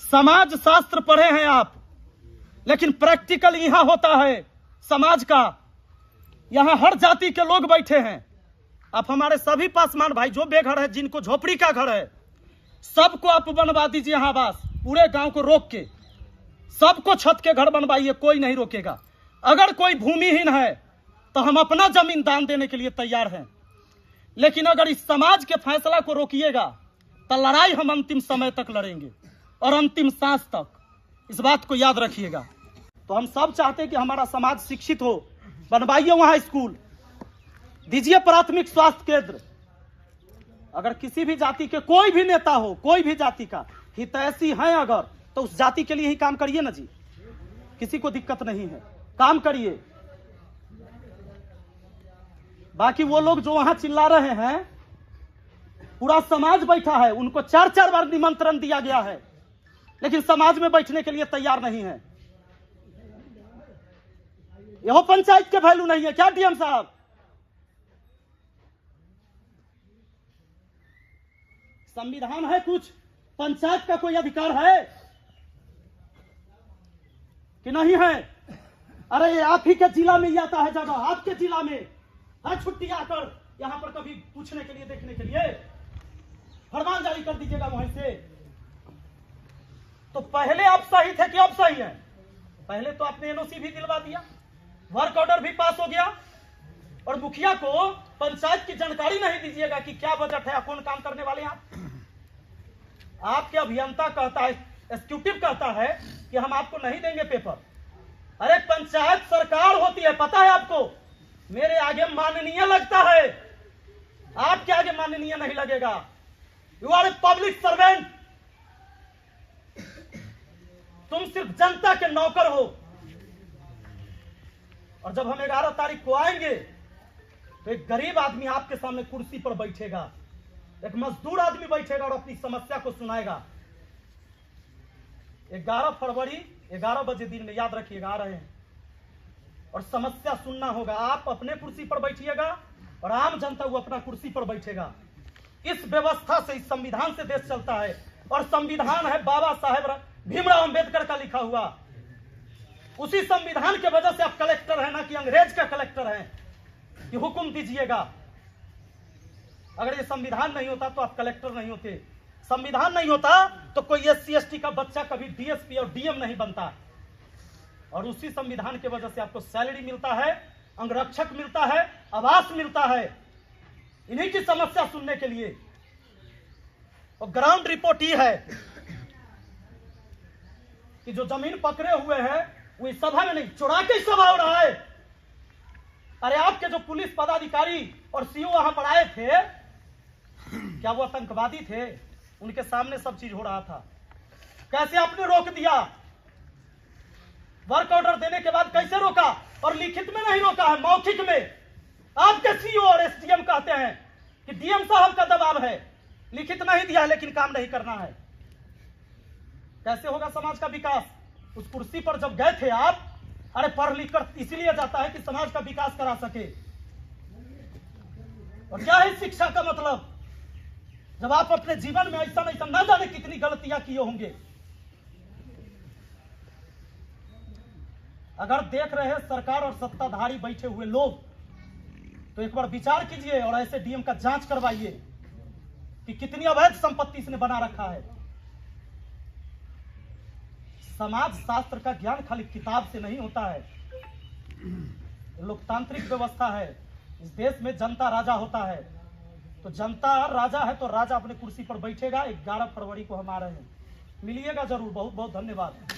समाज शास्त्र पढ़े हैं आप, लेकिन प्रैक्टिकल यहां होता है समाज का। यहां हर जाति के लोग बैठे हैं। आप हमारे सभी पासवान भाई जो बेघर है, जिनको झोपड़ी का घर है, सबको आप बनवा दीजिए यहाँ आवास। पूरे गांव को रोक के सबको छत के घर बनवाइए, कोई नहीं रोकेगा। अगर कोई भूमिहीन है तो हम अपना जमीन दान देने के लिए तैयार हैं, लेकिन अगर इस समाज के फैसला को रोकिएगा तो लड़ाई हम अंतिम समय तक लड़ेंगे और अंतिम सांस तक। इस बात को याद रखिएगा। तो हम सब चाहते हैं कि हमारा समाज शिक्षित हो। बनवाइए वहां स्कूल, दीजिए प्राथमिक स्वास्थ्य केंद्र। अगर किसी भी जाति के कोई भी नेता हो, कोई भी जाति का हितैषी है अगर, तो उस जाति के लिए ही काम करिए ना जी। किसी को दिक्कत नहीं है, काम करिए। बाकी वो लोग जो वहां चिल्ला रहे हैं, पूरा समाज बैठा है, उनको 4-4 बार निमंत्रण दिया गया है, लेकिन समाज में बैठने के लिए तैयार नहीं है। यह पंचायत के वैल्यू नहीं है क्या डीएम साहब? संविधान है कुछ, पंचायत का कोई अधिकार है कि नहीं है? अरे आप ही के जिला में ही आता है जगह, आपके जिला में हर छुट्टी आकर यहां पर कभी पूछने के लिए, देखने के लिए फरमान जारी कर दीजिएगा वहीं से। तो पहले आप सही थे कि अब सही है? पहले तो आपने एनओसी भी दिलवा दिया, वर्क ऑर्डर भी पास हो गया, और मुखिया को पंचायत की जानकारी नहीं दीजिएगा कि क्या बजट है, कौन काम करने वाले हैं। आपके अभियंता कहता है, एग्जीक्यूटिव कहता है कि हम आपको नहीं देंगे पेपर। अरे पंचायत सरकार होती है, पता है आपको? मेरे आगे माननीय लगता है, आपके आगे माननीय नहीं लगेगा। You are a public servant. तुम सिर्फ जनता के नौकर हो। और जब हम 11 तारीख को आएंगे तो एक गरीब आदमी आपके सामने कुर्सी पर बैठेगा, एक मजदूर आदमी बैठेगा और अपनी समस्या को सुनाएगा। 11 फरवरी 11 बजे दिन में, याद रखिएगा, आ रहे हैं और समस्या सुनना होगा। आप अपने कुर्सी पर बैठिएगा और आम जनता वो अपना कुर्सी पर बैठेगा। इस व्यवस्था से, इस संविधान से देश चलता है, और संविधान है बाबा साहेब भीमराव अंबेडकर का लिखा हुआ। उसी संविधान के वजह से आप कलेक्टर हैं, ना कि अंग्रेज का कलेक्टर हैं कि हुक्म दीजिएगा। अगर ये संविधान नहीं होता तो आप कलेक्टर नहीं होते। संविधान नहीं होता तो कोई SC ST का बच्चा कभी DSP और DM नहीं बनता। और उसी संविधान के वजह से आपको सैलरी मिलता है, अंगरक्षक मिलता है, आवास मिलता है, इन्हीं की समस्या सुनने के लिए। और ग्राउंड रिपोर्ट ये है कि जो जमीन पकड़े हुए हैं वो इस सभा में नहीं, चुरा के सभा हो रहा है। अरे आपके जो पुलिस पदाधिकारी और CO वहां पर आए थे, क्या वो आतंकवादी थे? उनके सामने सब चीज हो रहा था। कैसे आपने रोक दिया? वर्क ऑर्डर देने के बाद कैसे रोका? और लिखित में नहीं रोका है, मौखिक में। आपके CO और SDM कहते हैं कि DM साहब का दबाव है, लिखित नहीं दिया है लेकिन काम नहीं करना है। कैसे होगा समाज का विकास? उस कुर्सी पर जब गए थे आप, अरे पढ़ लिख कर इसीलिए जाता है कि समाज का विकास करा सके। और क्या है शिक्षा का मतलब? जब आप अपने जीवन में ऐसा नहीं, ना जाने कितनी गलतियां किए होंगे। अगर देख रहे हैं सरकार और सत्ताधारी बैठे हुए लोग, तो एक बार विचार कीजिए और ऐसे DM का जांच करवाइए कि कितनी अवैध संपत्ति इसने बना रखा है। समाज शास्त्र का ज्ञान खाली किताब से नहीं होता है। लोकतांत्रिक व्यवस्था है, इस देश में जनता राजा होता है। तो जनता राजा है तो राजा अपने कुर्सी पर बैठेगा। 11 फरवरी को हम आ रहे हैं, मिलिएगा जरूर। बहुत बहुत धन्यवाद।